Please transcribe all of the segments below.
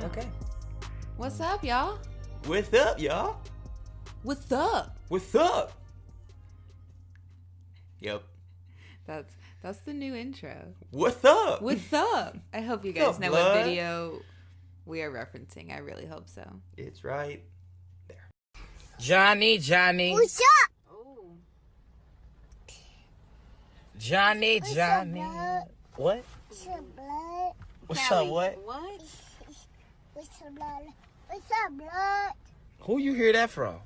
Okay. What's up, y'all? What's up, y'all? What's up? What's up? Yep. That's the new intro. What's up? What's up? I hope you What's guys up, know blood? what video we are referencing. I really hope so. It's right there. Johnny. What's up? Oh. Johnny. blood? What? What's up, blood? What's up, what? What? What's up, blood? What's up, blood? Who you hear that from?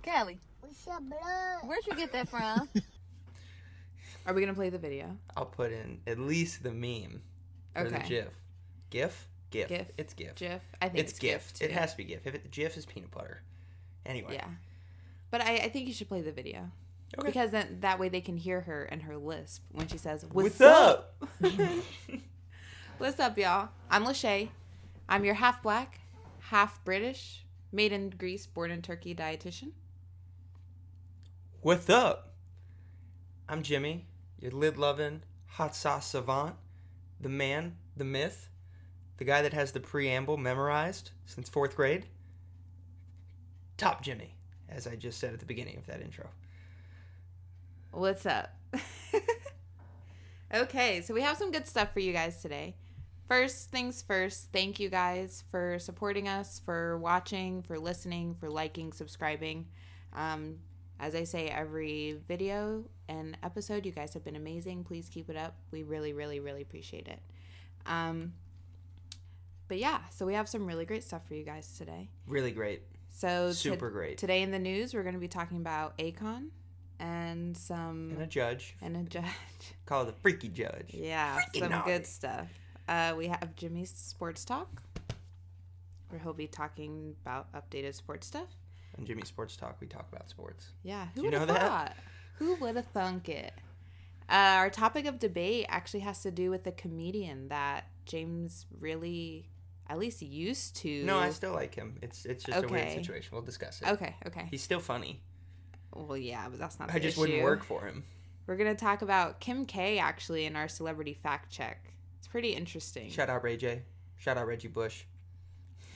Callie, What's up, blood? where'd you get that from? Are we going to play the video? I'll put in at least the meme or the Okay. GIF. GIF? GIF. GIF. It's GIF. GIF? I think It's GIF. too. It has to be GIF. If GIF is peanut butter. Anyway. Yeah. But I think you should play the video. Okay. Because then that way they can hear her and her lisp when she says, What's up? What's up, y'all? I'm LeChae. I'm your half black, half British, made in Greece, born in Turkey dietitian. What's up? I'm Jimmy, your lid-loving, hot sauce savant, the man, the myth, the guy that has the preamble memorized since 4th grade. Top Jimmy, as I just said at the beginning of that intro. What's up? Okay, so we have some good stuff for you guys today. First things first, thank you guys for supporting us, for watching, for listening, for liking, subscribing. As I say every video and episode, you guys have been amazing. Please keep it up. We really, really, really appreciate it. But yeah, so we have some really great stuff for you guys today. Really great. So Super great. Today in the news, we're going to be talking about Akon and And a judge. a judge. Call it the freaky judge. Yeah, Freaking some naughty. good stuff. We have Jimmy's sports talk, where he'll be talking about updated sports stuff. On Jimmy's Sports Talk, we talk about sports. Yeah, Do who you would have know that? thought? Who would have thunk it? Our topic of debate actually has to do with a comedian that James really, at least used to. No, I still like him. It's just a weird Okay. situation. We'll discuss it. Okay. He's still funny. Well, yeah, but that's not I the just issue. wouldn't work for him. We're going to talk about Kim K, actually, in our celebrity fact check. It's pretty interesting. Shout out Ray J. Shout out Reggie Bush.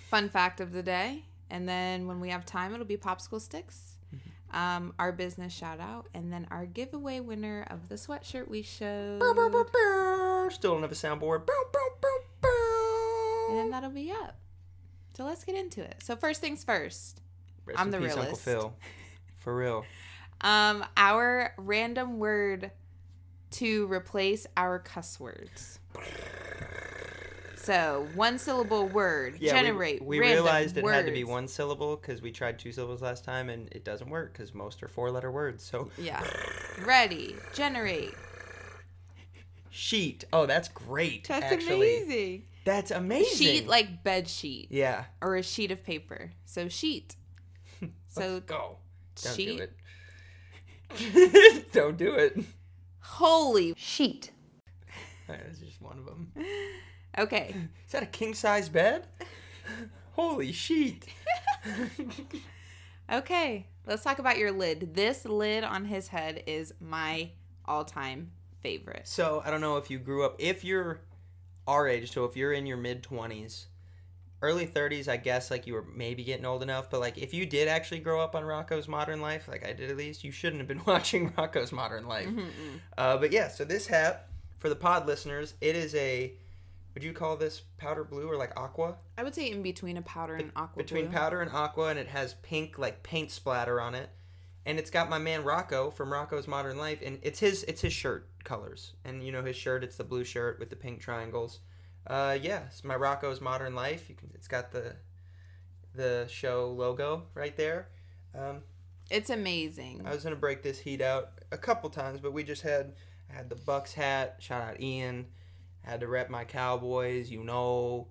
Fun fact of the day. And then when we have time, it'll be popsicle sticks. Our business shout out. And then our giveaway winner of the sweatshirt we showed. Still don't have a soundboard. And then that'll be up. So let's get into it. So first things first. Rest I'm in the peace, Uncle realist. Phil. For real. Our random word to replace our cuss words. So, one syllable word. Yeah, generate we random realized it words. had to be one syllable because we tried 2 syllables last time and it doesn't work because most are 4-letter words. So, Yeah. Ready. Generate. sheet. Oh, that's great. That's actually. amazing. That's amazing. Sheet like bed sheet. Yeah. Or a sheet of paper. So sheet. So Let's go. Don't sheet. do it. Don't do it. Holy sheet. That's just one of them. Okay. Is that a king-size bed? Holy sheet. Okay. Let's talk about your lid. This lid on his head is my all-time favorite. So, I don't know if you grew up, if you're our age, so if you're in your mid-20s, early 30s, I guess, like, you were maybe getting old enough, but, like, if you did actually grow up on Rocco's Modern Life, like I did at least, you shouldn't have been watching Rocco's Modern Life. But, yeah, so this hat, for the pod listeners, it is a, would you call this powder blue or, like, aqua? I would say in between a powder and aqua Between blue. powder and aqua, and it has pink, like, paint splatter on it. And it's got my man Rocco from Rocco's Modern Life, and it's his shirt colors. And you know his shirt, it's the blue shirt with the pink triangles. Yeah, it's my Rocco's Modern Life. It's got the show logo right there. It's amazing. I was gonna break this heat out a couple times, but I had the Bucks hat. Shout out Ian. I had to rep my Cowboys. You know.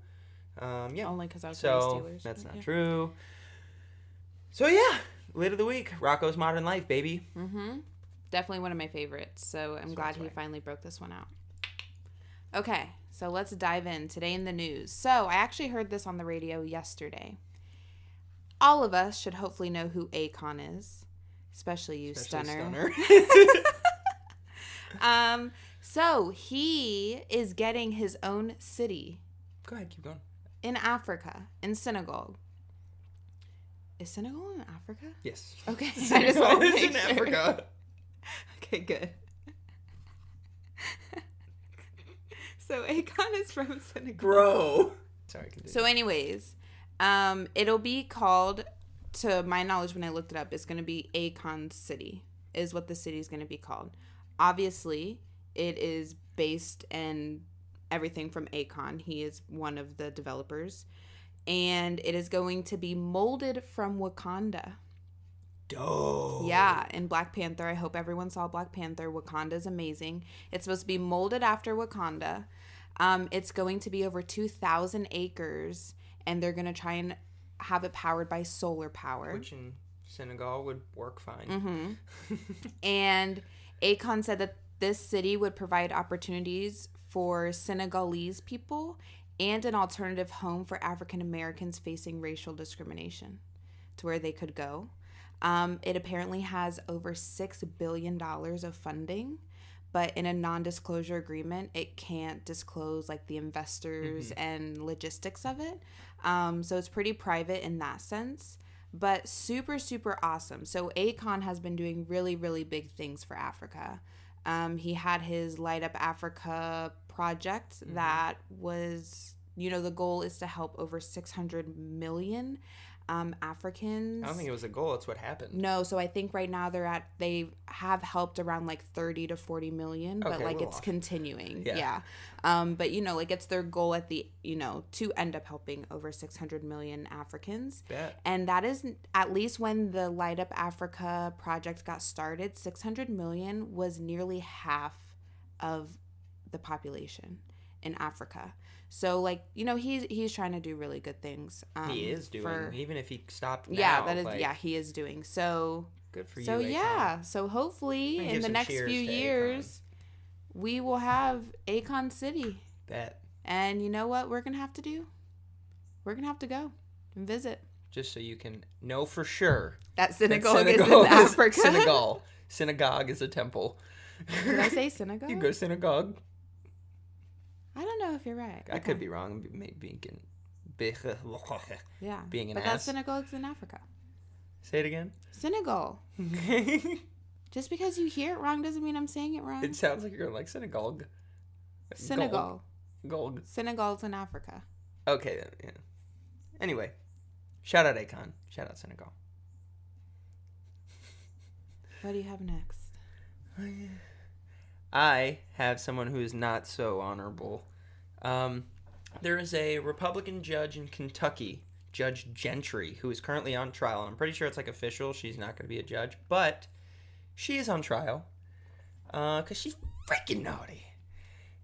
Yeah. Only because I was So Steelers. that's but not yeah. true. So yeah, lid of the week, Rocco's Modern Life, baby. Definitely one of my favorites. So I'm glad he finally broke this one out. Okay, so let's dive in. Today in the news. So I actually heard this on the radio yesterday. All of us should hopefully know who Akon is, especially you, Stunner. So he is getting his own city Go ahead, keep going. In Africa, in Senegal. Is Senegal in Africa? Yes. Okay. I just Senegal want to is make in sure. Africa. Okay, good. So Akon is from Senegal. Bro. Sorry, continue. So anyways, it'll be called, to my knowledge when I looked it up, it's going to be Akon City is what the city is going to be called. Obviously, it is based in everything from Akon. He is one of the developers. And it is going to be molded from Wakanda. Dope. Yeah, in Black Panther. I hope everyone saw Black Panther. Wakanda is amazing. It's supposed to be molded after Wakanda. It's going to be over 2,000 acres, and they're going to try and have it powered by solar power. Which in Senegal would work fine. Mm-hmm. And Akon said that this city would provide opportunities for Senegalese people and an alternative home for African Americans facing racial discrimination, to where they could go. It apparently has over $6 billion of funding, but in a non-disclosure agreement, it can't disclose like the investors and logistics of it. So it's pretty private in that sense, but super, super awesome. So Akon has been doing really, really big things for Africa. He had his Light Up Africa project that was, you know, the goal is to help over 600 million Africans. I don't think it was a goal. It's what happened. No, so I think right now they have helped around like 30 to 40 million, but Okay, like a little it's off. continuing. Yeah. But you know, like it's their goal at the, you know, to end up helping over 600 million Africans. Bet. And that is, at least when the Light Up Africa project got started, 600 million was nearly half of the population in Africa. So, like, you know, he's trying to do really good things. He is doing, even if he stopped now. Yeah, that is, like, yeah, he is doing. So, good for you, so Akon. yeah. So hopefully And in give the some next cheers few to Akon. years, we will have Akon City. Bet. And you know what we're going to have to do? We're going to have to go and visit. Just so you can know for sure. That that synagogue is in Senegal Africa. Senegal. Synagogue is a temple. Did I say synagogue? You can go to synagogue. I don't know if you're right. I Okay. could be wrong. Maybe Yeah. being an but ass. that synagogue's in Africa. Say it again. Senegal. Just because you hear it wrong doesn't mean I'm saying it wrong. It sounds like you're going like synagogue. Senegal. Gold. Senegal's in Africa. Okay, then, yeah. Anyway, shout out Akon. Shout out Senegal. What do you have next? I have someone who is not so honorable. There is a Republican judge in Kentucky, Judge Gentry, who is currently on trial. And I'm pretty sure it's like official. She's not going to be a judge, but she is on trial because she's freaking naughty.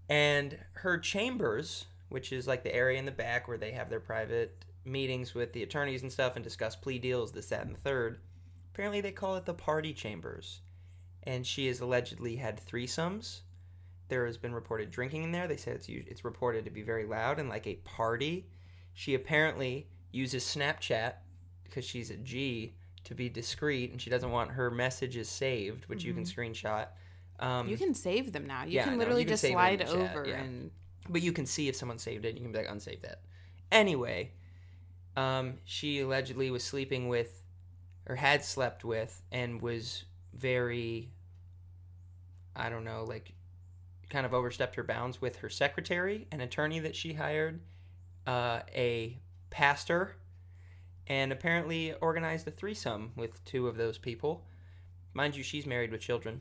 And her chambers, which is like the area in the back where they have their private meetings with the attorneys and stuff and discuss plea deals, this, that, and the third, apparently they call it the party chambers. And she has allegedly had threesomes. There has been reported drinking in there. They said it's reported to be very loud and like a party. She apparently uses Snapchat, because she's a G, to be discreet, and she doesn't want her messages saved, which you can screenshot. You can save them now. You yeah, can no, literally you can just save it in slide the chat, over yeah. and But you can see if someone saved it. You can be like, unsave that. Anyway, she allegedly was sleeping with, or had slept with, and was very, I don't know, like, kind of overstepped her bounds with her secretary, an attorney that she hired, a pastor, and apparently organized a threesome with two of those people. Mind you, she's married with children.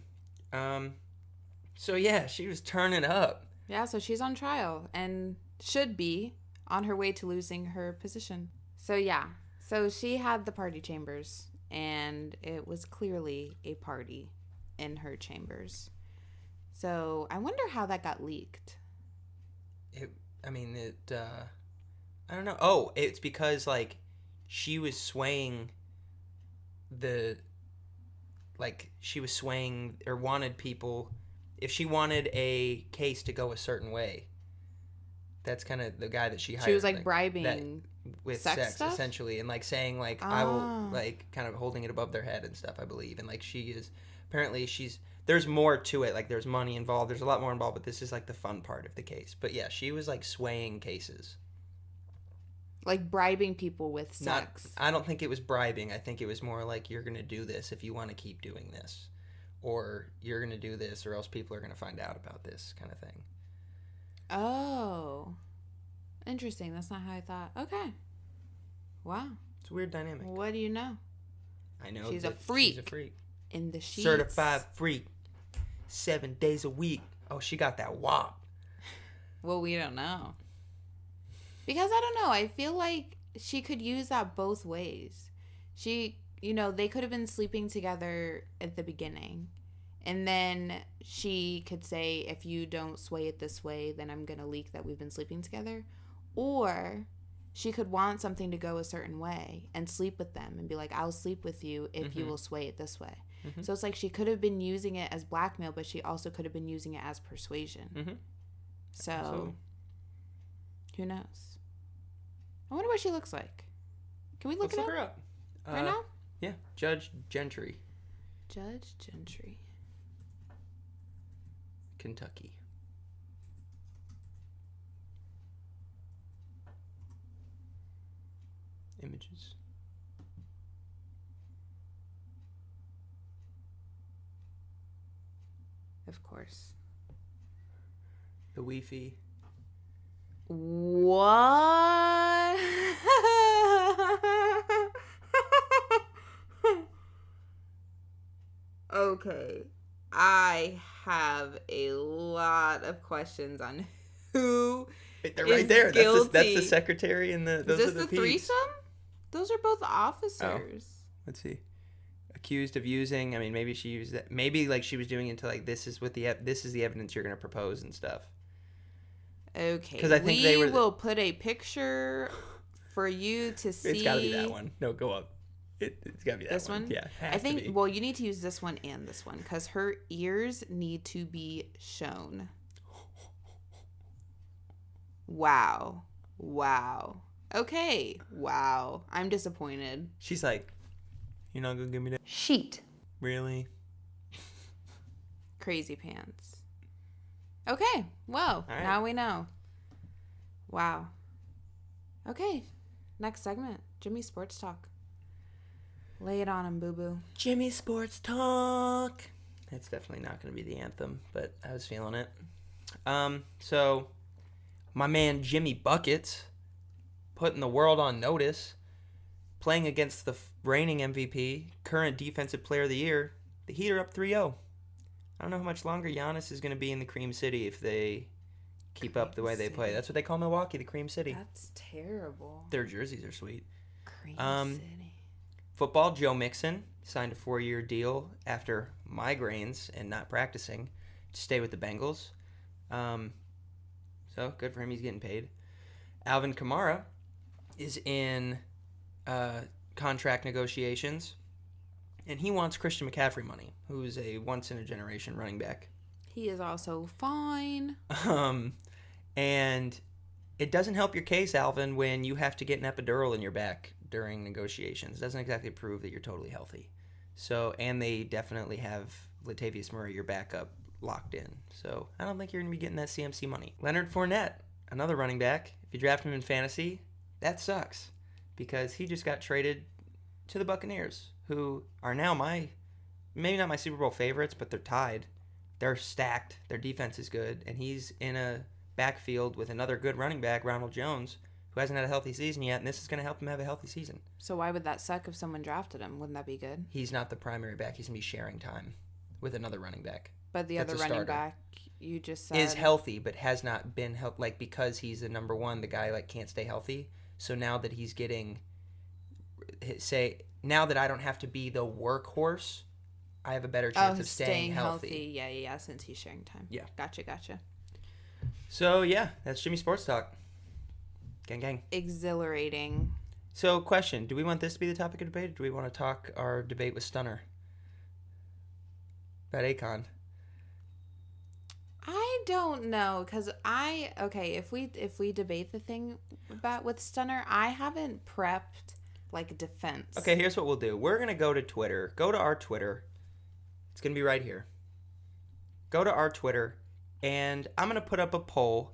So yeah, she was turning up. yeah, so she's on trial and should be on her way to losing her position. So yeah, so she had the party chambers and it was clearly a party in her chambers. So I wonder how that got leaked. I don't know. Oh, it's because, like, she was swaying or wanted people, if she wanted a case to go a certain way, that's kind of the guy that she hired. She was like bribing with sex stuff? essentially, and like saying like, I will, Ah. like, kind of holding it above their head and stuff, I believe. And like, there's more to it, like there's money involved, there's a lot more involved, but this is like the fun part of the case. But yeah, she was like swaying cases. Like bribing people with Not, sex. I don't think it was bribing. I think it was more like, you're going to do this if you want to keep doing this. Or you're going to do this or else people are going to find out about this kind of thing. Oh. Interesting. That's not how I thought. Okay. Wow. It's a weird dynamic. What do you know? I know She's a that freak. She's a freak. In the sheets. Certified freak. 7 days a week. Oh, she got that wop. Well, we don't know. Because I don't know. I feel like she could use that both ways. She, they could have been sleeping together at the beginning. And then she could say, if you don't sway it this way, then I'm going to leak that we've been sleeping together. Or she could want something to go a certain way and sleep with them and be like, I'll sleep with you if you will sway it this way. Mm-hmm. So it's like she could have been using it as blackmail, but she also could have been using it as persuasion. Mm-hmm. So, Absolutely. Who knows? I wonder what she looks like. Can we look Let's it up? look her up. Right now? Yeah. Judge Gentry. Judge Gentry. Kentucky. Images. Of course. The Wi-Fi. What? Okay. I have a lot of questions on who Wait, they're right there. guilty. That's the secretary and the. Those Is are this the peeps. threesome? Those are both officers. Let's see. Accused of using. I mean, maybe she used that. Maybe like she was doing it to like, this is the evidence you're gonna propose and stuff. Okay. 'Cause I think they were will put a picture for you to see. It's gotta be that one. No, go up. It's gotta be that This one? Yeah. I think. Well, you need to use this one and this one because her ears need to be shown. Wow. Okay. Wow. I'm disappointed. She's like, you're not gonna give me that. Sheet. Really? Crazy pants. Okay. Well, right. Now we know. Wow. Okay. Next segment. Jimmy Sports Talk. Lay it on him, boo-boo. Jimmy Sports Talk. That's definitely not going to be the anthem, but I was feeling it. So, my man Jimmy Buckets, putting the world on notice, playing against the reigning MVP, current Defensive Player of the Year. The Heat are up 3-0. I don't know how much longer Giannis is going to be in the Cream City if they keep up the way they play. That's what they call Milwaukee, the Cream City. That's terrible. Their jerseys are sweet. Cream City. Football, Joe Mixon signed a 4-year deal after migraines and not practicing to stay with the Bengals. So good for him. He's getting paid. Alvin Kamara is in contract negotiations, and he wants Christian McCaffrey money, who's a once-in-a-generation running back. He is also fine. And it doesn't help your case, Alvin, when you have to get an epidural in your back during negotiations. It doesn't exactly prove that you're totally healthy. So, and they definitely have Latavius Murray, your backup, locked in. So, I don't think you're going to be getting that CMC money. Leonard Fournette, another running back. If you draft him in fantasy, that sucks because he just got traded to the Buccaneers, who are now maybe not my Super Bowl favorites, but they're tied. They're stacked. Their defense is good, and he's in a backfield with another good running back, Ronald Jones, who hasn't had a healthy season yet, and this is going to help him have a healthy season. So why would that suck if someone drafted him? Wouldn't that be good? He's not the primary back. He's going to be sharing time with another running back. But the That's other a running starter. back, you just said... Is healthy, but has not been healthy. Like, because he's the number one, the guy, like, can't stay healthy. So now that he's getting... now that I don't have to be the workhorse, I have a better chance of staying healthy. Yeah, since he's sharing time. Yeah. Gotcha. So, yeah, that's Jimmy Sports Talk. Gang. Exhilarating. So, question. Do we want this to be the topic of debate, or do we want to talk our debate with Stunner? About Akon. I don't know, because if we debate the thing with Stunner, I haven't prepped, like, defense. Okay, here's what we'll do. We're going to go to Twitter. Go to our Twitter. It's going to be right here. Go to our Twitter, and I'm going to put up a poll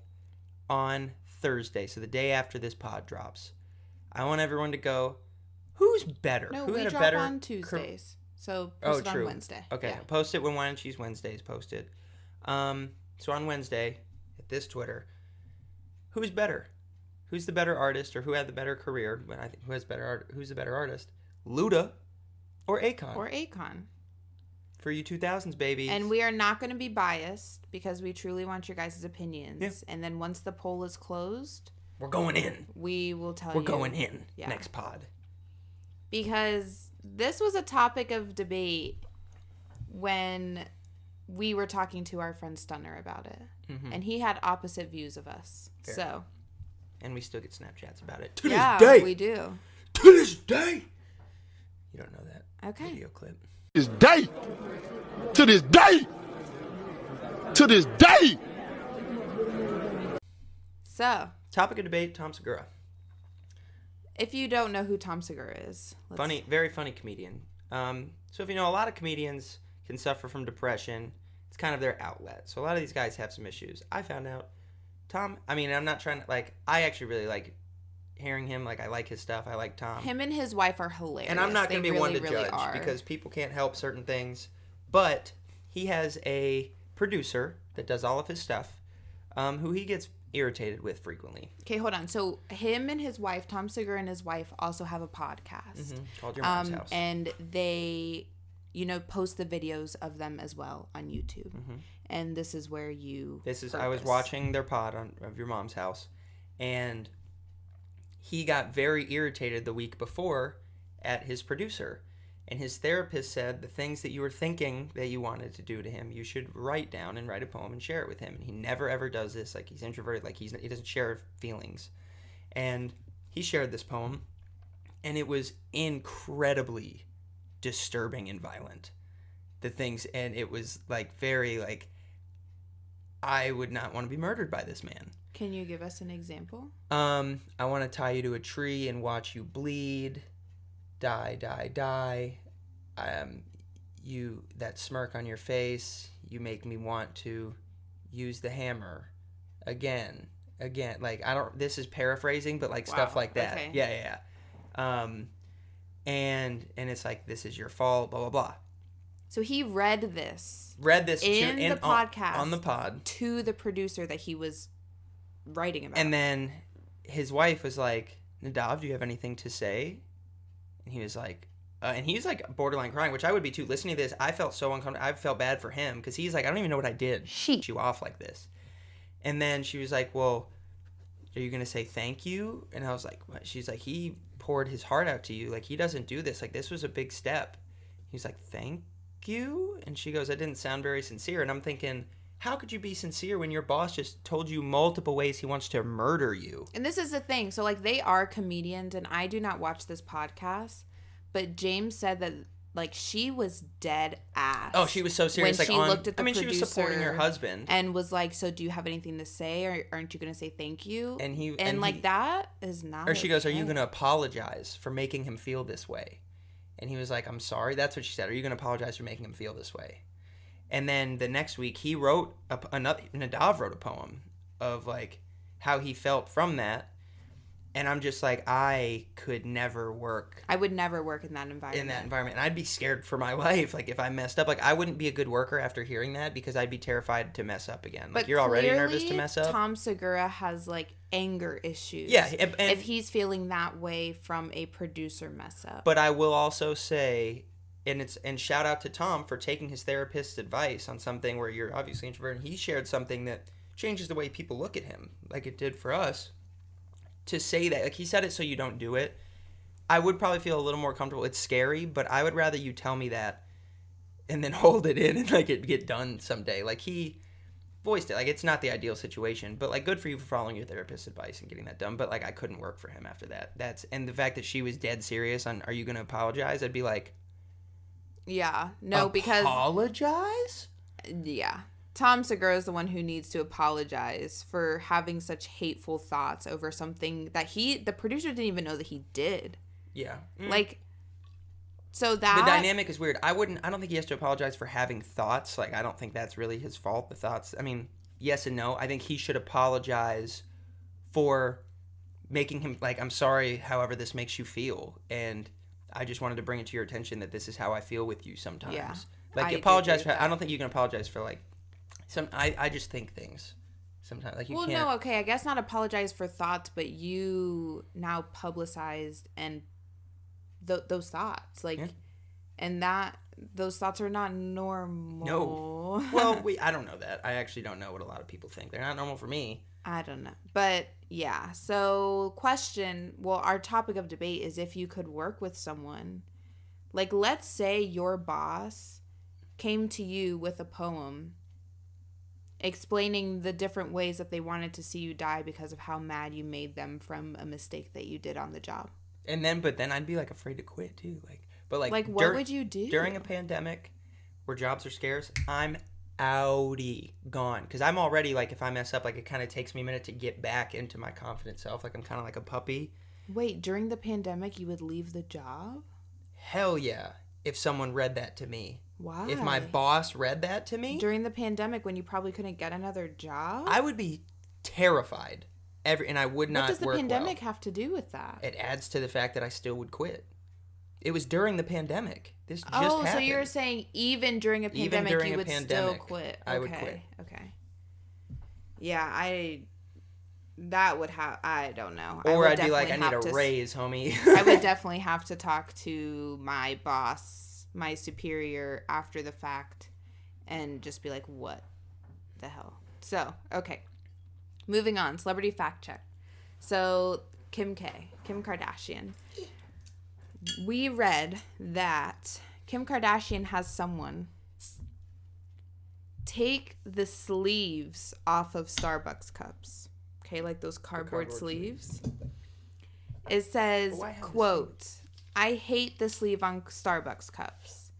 on Thursday, so the day after this pod drops. I want everyone to go, who's better? No, Who we had a drop better on Tuesdays. So post it on Wednesday. Okay, Yeah. post it when Wine and Cheese Wednesday is posted. So on Wednesday, at this Twitter, who's better? Who's the better artist, or who had the better career? I think who's the better artist? Luda or Akon? Or Akon. For you 2000s, baby. And we are not going to be biased because we truly want your guys' opinions. Yeah. And then once the poll is closed, we're going in. we will tell We're you. going in Yeah. next pod. Because this was a topic of debate when we were talking to our friend Stunner about it. Mm-hmm. And he had opposite views of us. Fair. So, And we still get Snapchats about it. To yeah, this day. we do. To this day. You don't know that Okay. video clip. This day. To this day. To this day. So, Topic of debate, Tom Segura. if you don't know who Tom Segura is, Funny, very funny comedian. So if you know, a lot of comedians can suffer from depression. It's kind of their outlet. So a lot of these guys have some issues. I found out Tom, I mean, I'm not trying to, like, I actually really like hearing him. Like, I like his stuff. I like Tom. Him and his wife are hilarious. And I'm not going to be They one to really judge are. because people can't help certain things. But he has a producer that does all of his stuff, who he gets irritated with frequently. Okay, hold on. So him and his wife, Tom Segura and his wife, also have a podcast Called Your Mom's House. and they, post the videos of them as well on YouTube. And this is where you. I was watching their pod of Your Mom's House, and he got very irritated the week before at his producer. And his therapist said the things that you were thinking that you wanted to do to him, you should write down and write a poem and share it with him. And he never ever does this. Like, he's introverted. Like, he doesn't share feelings. And he shared this poem, and it was incredibly disturbing and violent. The things, and it was like very like, I would not want to be murdered by this man. Can you give us an example? I want to tie you to a tree and watch you bleed. Die, die, die. You, that smirk on your face, you make me want to use the hammer again. Like, this is paraphrasing, but like stuff like that. Okay. Yeah. And it's like, this is your fault, blah, blah, blah. So he read this in the podcast on the pod to the producer that he was writing about. And then his wife was like, Nadav, do you have anything to say? And he was like, and he's like borderline crying, which I would be too. Listening to this, I felt so uncomfortable. I felt bad for him because he's like, I don't even know what I did. Shoot you off like this. And then she was like, well, are you going to say thank you? And I was like, what? She's like, he poured his heart out to you. Like, he doesn't do this. Like, this was a big step. He's like, thank you? And she goes, that didn't sound very sincere. And I'm thinking, how could you be sincere when your boss just told you multiple ways he wants to murder you? And this is the thing. So, like, they are comedians, and I do not watch this podcast. But James said that, like, she was dead ass. Oh, she was so serious. When like, she looked at the she was supporting her husband. and was like, "So, do you have anything to say, or aren't you going to say thank you?" And that is not. Or she goes, "Are you going to apologize for making him feel this way?" And he was like, "I'm sorry." That's what she said. "Are you going to apologize for making him feel this way?" And then the next week, he wrote Nadav wrote a poem of like how he felt from that. And I'm just like, I could never work. I would never work in that environment. And I'd be scared for my life. Like, if I messed up, like, I wouldn't be a good worker after hearing that because I'd be terrified to mess up again. Like, but you're already nervous to mess up. Tom Segura has like anger issues. Yeah, and if he's feeling that way from a producer mess up. But I will also say, and shout out to Tom for taking his therapist's advice on something where you're obviously introverted. He shared something that changes the way people look at him, like it did for us. To say that, like, he said it so you don't do it. I would probably feel a little more comfortable. It's scary, but I would rather you tell me that and then hold it in and like it get done someday. Like, he voiced it. Like, it's not the ideal situation, but like, good for you for following your therapist's advice and getting that done. But like, I couldn't work for him after that. And the fact that she was dead serious on, are you going to apologize? I'd be like, yeah, no, because apologize? Yeah. Tom Segura is the one who needs to apologize for having such hateful thoughts over something that the producer didn't even know that he did. Yeah. Like, so that... The dynamic is weird. I don't think he has to apologize for having thoughts. Like, I don't think that's really his fault, the thoughts. I mean, yes and no. I think he should apologize for making him like, I'm sorry, however this makes you feel, and I just wanted to bring it to your attention that this is how I feel with you sometimes. Yeah, Like, I do apologize agree for. with I don't think you can apologize for like some. I just think things sometimes. Like you Well, can't. no, okay, I guess not apologize for thoughts, but you now publicized and those thoughts, like, Yeah. and that those thoughts are not normal. No. Well, I don't know that. I actually don't know what a lot of people think. They're not normal for me. I don't know, but yeah. So, question. Well, our topic of debate is if you could work with someone, like, let's say your boss came to you with a poem explaining the different ways that they wanted to see you die because of how mad you made them from a mistake that you did on the job. And then, but then I'd be like afraid to quit too. Like what would you do during a pandemic where jobs are scarce? I'm outie gone, because I'm already like, if I mess up, like it kind of takes me a minute to get back into my confident self. Like I'm kind of like a puppy. Wait, during the pandemic, you would leave the job? Hell yeah! If someone read that to me, Why? if my boss read that to me During the pandemic, when you probably couldn't get another job? I would be terrified. And I would not What does the work pandemic well. have to do with that? It adds to the fact that I still would quit. It was during the pandemic. This just Oh, happened. so you're saying even during a pandemic, during you a would still pandemic, quit? I would quit. Okay. Yeah, that would have, I don't know. Or would I'd be like, I definitely need have a to raise, homie. I would definitely have to talk to my boss, my superior, after the fact, and just be like, what the hell? So, okay. Moving on. Celebrity fact check. So, Kim Kardashian. We read that Kim Kardashian has someone take the sleeves off of Starbucks cups. Okay, like those cardboard sleeves. It says, Why have the quote, I hate the sleeve on Starbucks cups.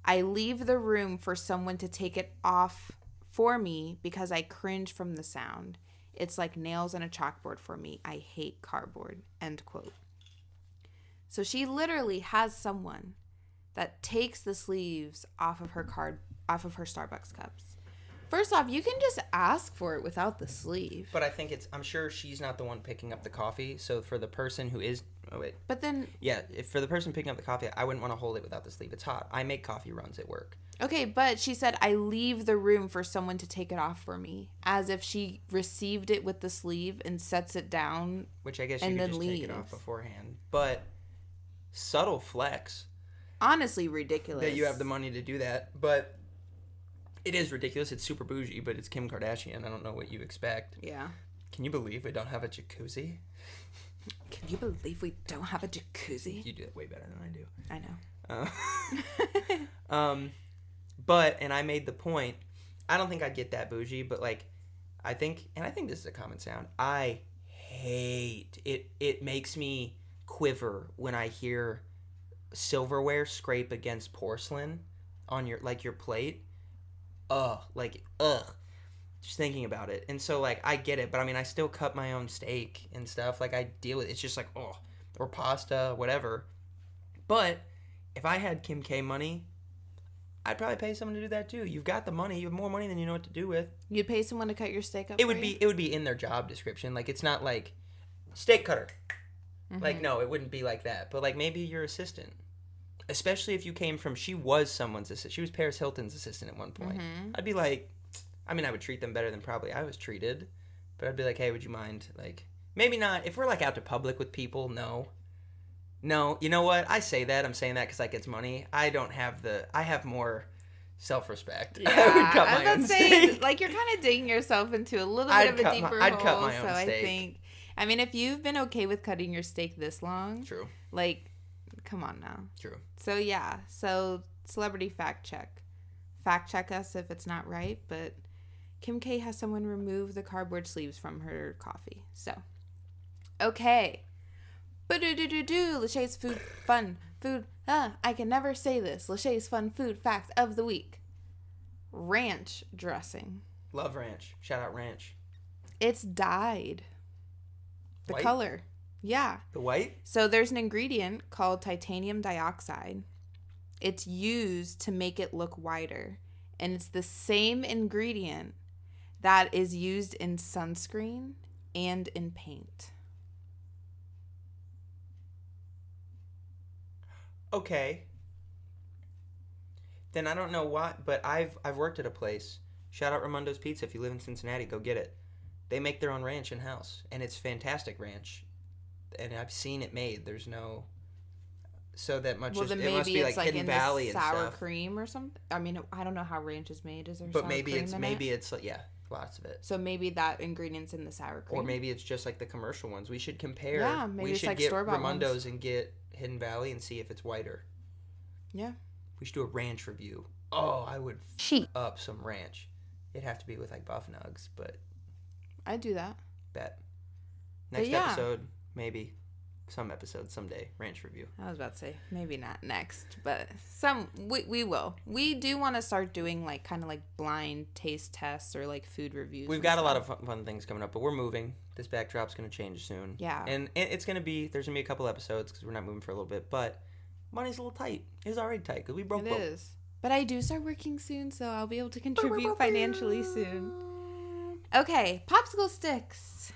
I leave the room for someone to take it off for me because I cringe from the sound. It's like nails on a chalkboard for me. I hate cardboard. End quote. So she literally has someone that takes the sleeves off of her Starbucks cups. First off, you can just ask for it without the sleeve. But I think I'm sure she's not the one picking up the coffee. So for the person who is, But then, yeah, if for the person picking up the coffee, I wouldn't want to hold it without the sleeve. It's hot. I make coffee runs at work. okay, but she said, I leave the room for someone to take it off for me. As if she received it with the sleeve and sets it down. Which I guess you And could then just take it off leave. beforehand. But subtle flex Honestly ridiculous. that you have the money to do that. But it is ridiculous. It's super bougie, but it's Kim Kardashian. I don't know what you expect. Yeah. Can you believe we don't have a jacuzzi? Can you believe we don't have a jacuzzi? You do it way better than I do. I know. But, and I made the point, I don't think I'd get that bougie, but like, I think this is a common sound, I hate it. It makes me quiver when I hear silverware scrape against porcelain on your plate. Ugh. Just thinking about it. And so, like, I get it, but I mean, I still cut my own steak and stuff. Like, I deal with it. It's just like, or pasta, whatever. But if I had Kim K money, I'd probably pay someone to do that too. You've got the money. You have more money than you know what to do with. You'd pay someone to cut your steak up. It would be in their job description. Like, it's not like steak cutter. Mm-hmm. Like, no, it wouldn't be like that. But like, maybe your assistant. Especially if you came from, she was someone's assistant. She was Paris Hilton's assistant at one point. Mm-hmm. I'd be like, I mean, I would treat them better than probably I was treated. But I'd be like, hey, would you mind? Like, maybe not. If we're like out to public with people, no. No, you know what? I say that. I'm saying that because like it's money. I have more self-respect. Yeah, I would cut my I own was saying, steak. like, you're kind of digging yourself into a little bit I'd of a cut deeper my- hole. I'd cut my own so steak. I mean, if you've been okay with cutting your steak this long, True. like, come on now. True. So yeah, so celebrity fact check. Fact check us if it's not right, but Kim K has someone remove the cardboard sleeves from her coffee. So, okay. LeChae's food. I can never say this. LeChae's fun food facts of the week. Ranch dressing. Love ranch. Shout out ranch. It's dyed. The White? color. Yeah. The white? So there's an ingredient called titanium dioxide. It's used to make it look whiter. And it's the same ingredient that is used in sunscreen and in paint. okay, then I don't know why, but I've worked at a place. Shout out Raimundo's Pizza. If you live in Cincinnati, go get it. They make their own ranch in-house, and it's fantastic ranch. And I've seen it made. There's no... So that much... Well, then it maybe must be it's like Hidden in Valley the and sour stuff. cream or something. I mean, I don't know how ranch is made. Is there But sour maybe cream it's... in Maybe it? it's... Yeah, lots of it. So maybe that ingredient's in the sour cream. Or maybe it's just like the commercial ones. We should compare. Yeah, maybe we it's should like get store-bought Raimundo's ones. and get Hidden Valley and see if it's whiter. Yeah. We should do a ranch review. Oh, I would up some ranch. It'd have to be with like buff nugs, but I'd do that. bet. But Next yeah. episode, maybe. Some episode, someday. Ranch review. I was about to say, maybe not next, but we will. We do want to start doing like kind of like blind taste tests or like food reviews. We've and got a lot stuff. of fun things coming up, but we're moving. This backdrop's going to change soon. Yeah. And it's going to be, there's going to be a couple episodes because we're not moving for a little bit, but money's a little tight. It's already tight because we broke It both. is. But I do start working soon, so I'll be able to contribute financially soon. Okay, popsicle sticks.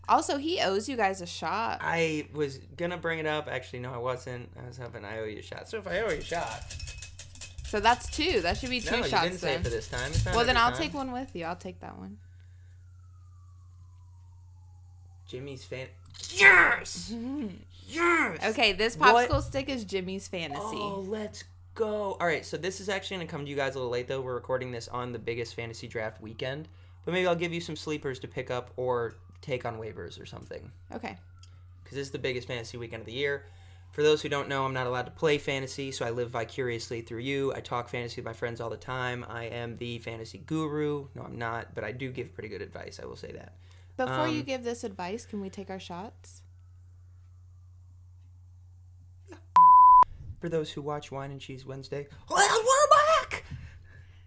Also, he owes you guys a shot. I was going to bring it up. Actually, no, I wasn't. I was hoping I owe you a shot. So if I owe you a shot. So that's two. That should be two No, shots you didn't say then. it for this time. It's not Well, then every I'll time. take one with you. I'll take that one. Jimmy's fan. Yes! Yes! Okay, this What? popsicle stick is Jimmy's fantasy. Oh, let's go. All right, so this is actually going to come to you guys a little late, though. We're recording this on the biggest fantasy draft weekend. But maybe I'll give you some sleepers to pick up or take on waivers or something. Okay. Because this is the biggest fantasy weekend of the year. For those who don't know, I'm not allowed to play fantasy, so I live vicariously through you. I talk fantasy with my friends all the time. I am the fantasy guru. No, I'm not, but I do give pretty good advice. I will say that. Before you give this advice, can we take our shots? For those who watch Wine and Cheese Wednesday, well, we're back!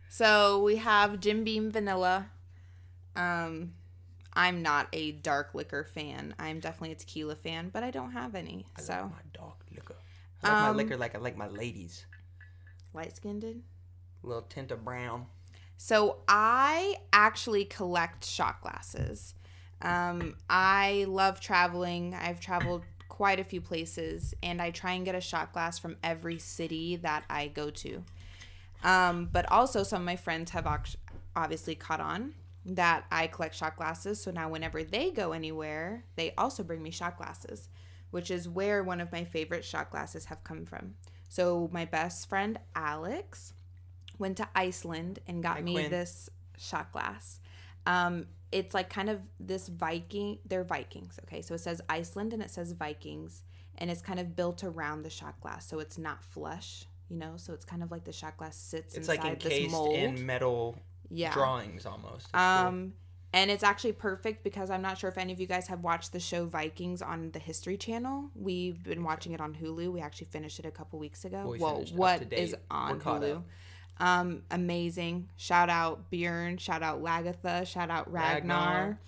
So we have Jim Beam Vanilla. I'm not a dark liquor fan. I'm definitely a tequila fan, but I don't have any. I So like my dark liquor. I like my liquor like I like my ladies. light-skinned. A little tint of brown. So I actually collect shot glasses. I love traveling. I've traveled quite a few places, and I try and get a shot glass from every city that I go to. But also some of my friends have obviously caught on that I collect shot glasses. So now whenever they go anywhere, they also bring me shot glasses, which is where one of my favorite shot glasses have come from. So my best friend, Alex, went to Iceland and got me Quinn. this shot glass. It's like kind of this they're Vikings, okay? So it says Iceland and it says Vikings, and it's kind of built around the shot glass, so it's not flush, so it's kind of like the shot glass sits It's inside like this encased mold. in metal Yeah. drawings almost. It's cool. And it's actually perfect because I'm not sure if any of you guys have watched the show Vikings on the History Channel. We've been watching it on Hulu. We actually finished it a couple weeks ago. We Well, finished it up what to date. is on We're caught Hulu? up. Amazing. Shout out Bjorn. Shout out Lagatha. Shout out Ragnar.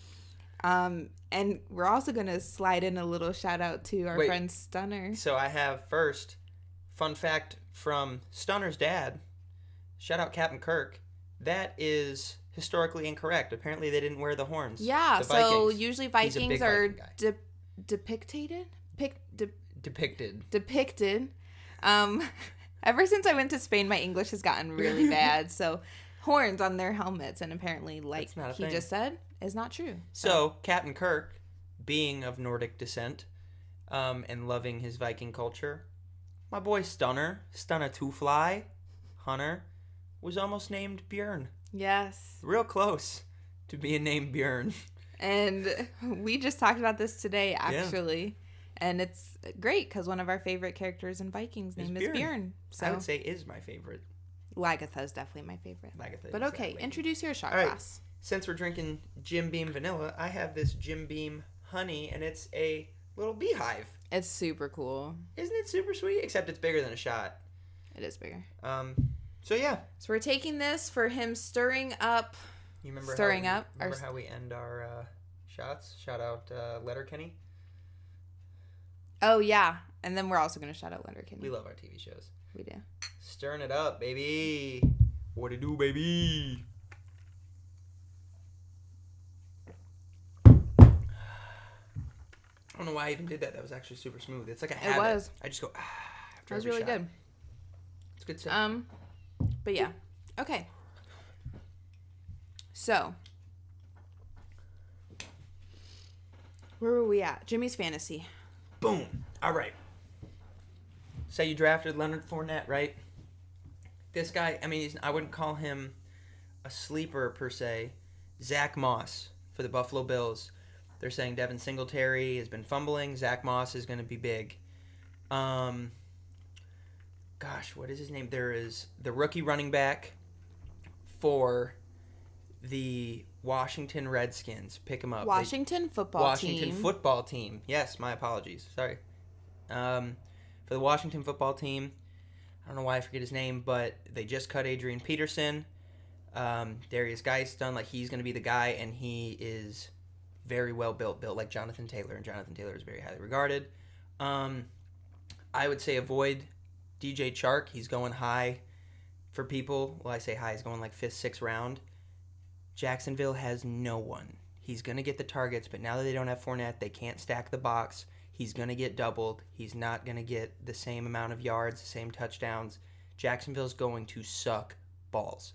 And we're also going to slide in a little shout out to our Wait. friend Stunner. So I have first, fun fact from Stunner's dad. Shout out Captain Kirk. That is historically incorrect. Apparently they didn't wear the horns. Yeah, The so Vikings. usually He's a big Vikings are Viking guy. depicted. Ever since I went to Spain, my English has gotten really bad. So horns on their helmets, and apparently, like That's not a he thing. just said, is not true. So Captain Kirk, being of Nordic descent, and loving his Viking culture, my boy Stunner Two Fly, Hunter, was almost named Björn. Yes. Real close to being named Björn. And we just talked about this today, actually. And it's great because one of our favorite characters in Vikings' name is Bjorn. So I would say is my favorite. Lagatha is definitely my favorite. Lagatha But is okay, that introduce your shot All right. glass. Since we're drinking Jim Beam Vanilla, I have this Jim Beam Honey, and it's a little beehive. It's super cool. Isn't it super sweet? Except it's bigger than a shot. It is bigger. So yeah. So we're taking this for him stirring up. You remember Stirring how we, up Remember our- how we end our shots? Shout out Letterkenny. Oh, yeah. And then we're also going to shout out Letterkenny. We love our TV shows. We do. Stirring it up, baby. What it do, baby? don't know why I even did that. That was actually super smooth. It's like a It habit. was. I just go, after That was every really shot. good. It's good stuff. But yeah. Okay. So, where were we at? Jimmy's fantasy. Boom. All right. Say you drafted Leonard Fournette, right? This guy, I mean, I wouldn't call him a sleeper per se. Zach Moss for the Buffalo Bills. They're saying Devin Singletary has been fumbling. Zach Moss is going to be big. Gosh, what is his name? There is the rookie running back for the Washington Redskins. Pick him up. Washington football Washington team. football team. Yes, my apologies. Sorry. For the Washington football team, I don't know why I forget his name, but they just cut Adrian Peterson. Darius Geist done like he's going to be the guy, and he is very well built like Jonathan Taylor, and Jonathan Taylor is very highly regarded. I would say avoid DJ Chark. He's going high for people. Well, I say high. He's going like 5th, 6th round. Jacksonville has no one. He's going to get the targets, but now that they don't have Fournette, they can't stack the box. He's going to get doubled. He's not going to get the same amount of yards, the same touchdowns. Jacksonville's going to suck balls.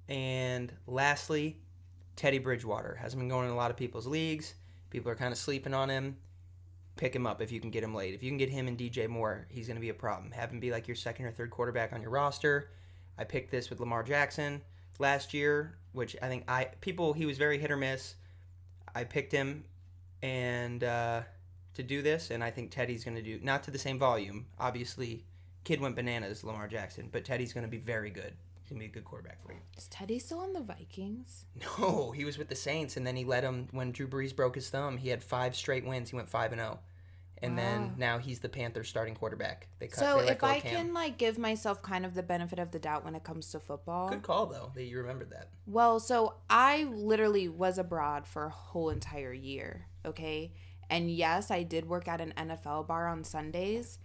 And lastly, Teddy Bridgewater. Hasn't been going in a lot of people's leagues. People are kind of sleeping on him. Pick him up if you can get him late. If you can get him and DJ Moore, he's going to be a problem. Have him be like your 2nd or 3rd quarterback on your roster. I picked this with Lamar Jackson last year, which I think he was very hit or miss. I picked him and to do this, and I think Teddy's going to do, not to the same volume. Obviously, kid went bananas, Lamar Jackson, but Teddy's going to be very good. He's going to be a good quarterback for you. Is Teddy still on the Vikings? No, he was with the Saints, and then he let him, when Drew Brees broke his thumb, he had 5 straight wins. He went 5-0. And then now he's the Panthers starting quarterback. So if I can like give myself kind of the benefit of the doubt when it comes to football. Good call though that you remembered that. Well, so I literally was abroad for a whole entire year, okay? And yes, I did work at an NFL bar on Sundays,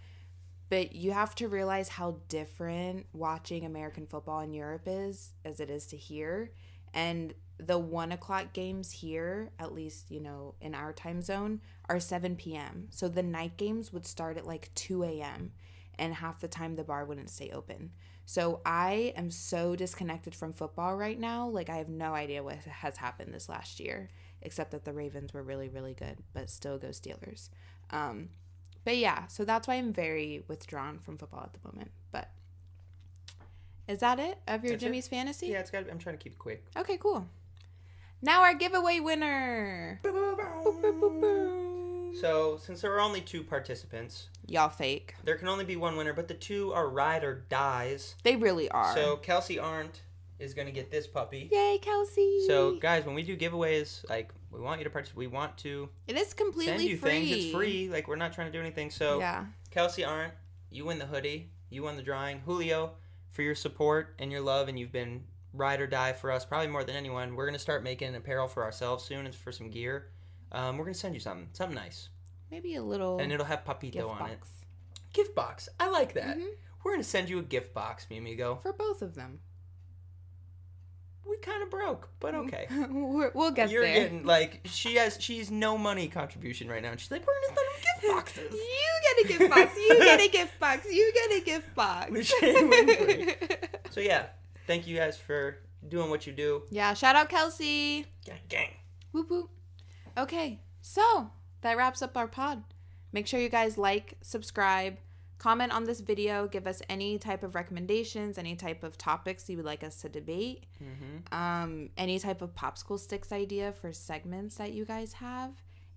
but you have to realize how different watching American football in Europe is as it is to here. And the 1:00 games here, at least, you know, in our time zone, are 7 p.m. So the night games would start at like 2 a.m. and half the time the bar wouldn't stay open. So I am so disconnected from football right now. Like, I have no idea what has happened this last year, except that the Ravens were really, really good, but still go Steelers. But yeah, so that's why I'm very withdrawn from football at the moment. But is that it of your That's Jimmy's it? fantasy? Yeah, I'm trying to keep it quick. Okay, cool. Now our giveaway winner. Boop, boop, boop, boop. So, since there are only 2 participants, Y'all fake. there can only be 1 winner, but the 2 are ride or dies. They really are. So, Kelsey Arndt is going to get this puppy. Yay, Kelsey. So, guys, when we do giveaways, like, we want you to participate. We want to it is completely send you free. things. It's free. Like, we're not trying to do anything. So, Yeah. Kelsey Arndt, you win the hoodie. You won the drawing. Julio, for your support and your love, and you've been ride or die for us, probably more than anyone. We're going to start making apparel for ourselves soon. It's for some gear. We're going to send you something nice. Maybe a little And it'll have Papito gift on box. it. Gift box. I like that. Mhm. We're going to send you a gift box, mi amigo. For both of them. We kind of broke, but okay. We'll get You're there. getting, like, she's no money contribution right now. And she's like, we're going to send them gift boxes. You get a gift box. You get a gift box. You get a gift box. LeChae Winfrey. So, yeah. Thank you guys for doing what you do. Yeah, shout out Kelsey. Gang. Whoop whoop. Okay, so that wraps up our pod. Make sure you guys like, subscribe, comment on this video, give us any type of recommendations, any type of topics you would like us to debate, any type of popsicle sticks idea for segments that you guys have,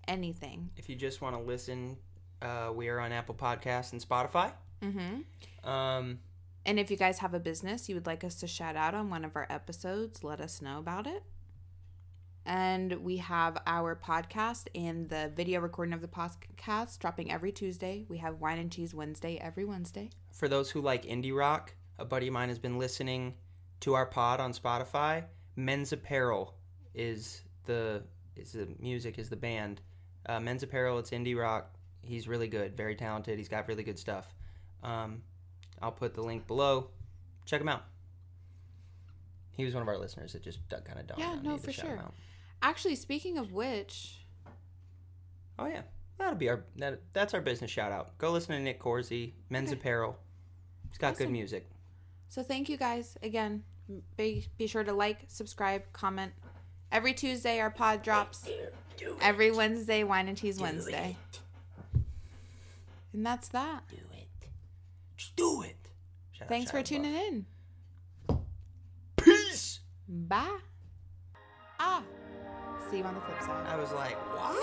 anything. If you just want to listen, we are on Apple Podcasts and Spotify. And if you guys have a business you would like us to shout out on one of our episodes, let us know about it. And we have our podcast and the video recording of the podcast dropping every Tuesday. We have Wine and Cheese Wednesday every Wednesday. For those who like indie rock, a buddy of mine has been listening to our pod on Spotify. Men's Apparel is the band. Men's Apparel, it's indie rock. He's really good, very talented. He's got really good stuff. I'll put the link below. Check him out. He was one of our listeners. It just kind of dawned on me to shout him out. Actually, speaking of which... Oh, yeah. That'll be that's our business shout out. Go listen to Nick Corsi, Men's Apparel. He's got good music. So thank you guys again. Be sure to like, subscribe, comment. Every Tuesday our pod drops. Every Wednesday Wine and Cheese Wednesday. And that's that. Do it. Just do it. Thanks for tuning in. Peace. Bye. See you on the flip side. I was like, what?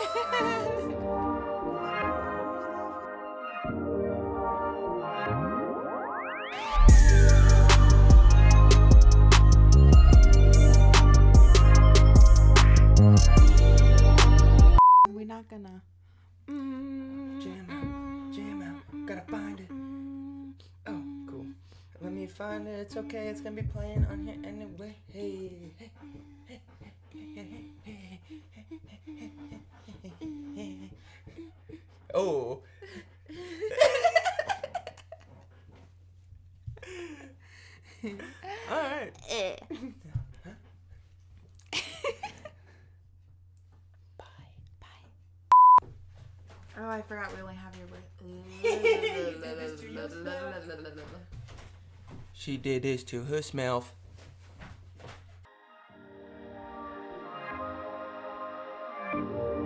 We're not gonna Jam out, gotta find it. Oh, cool. Let me find it. It's okay. It's gonna be playing on here anyway. Hey. Oh. All right. Oh, I forgot we only have your She did this to herself. birthday.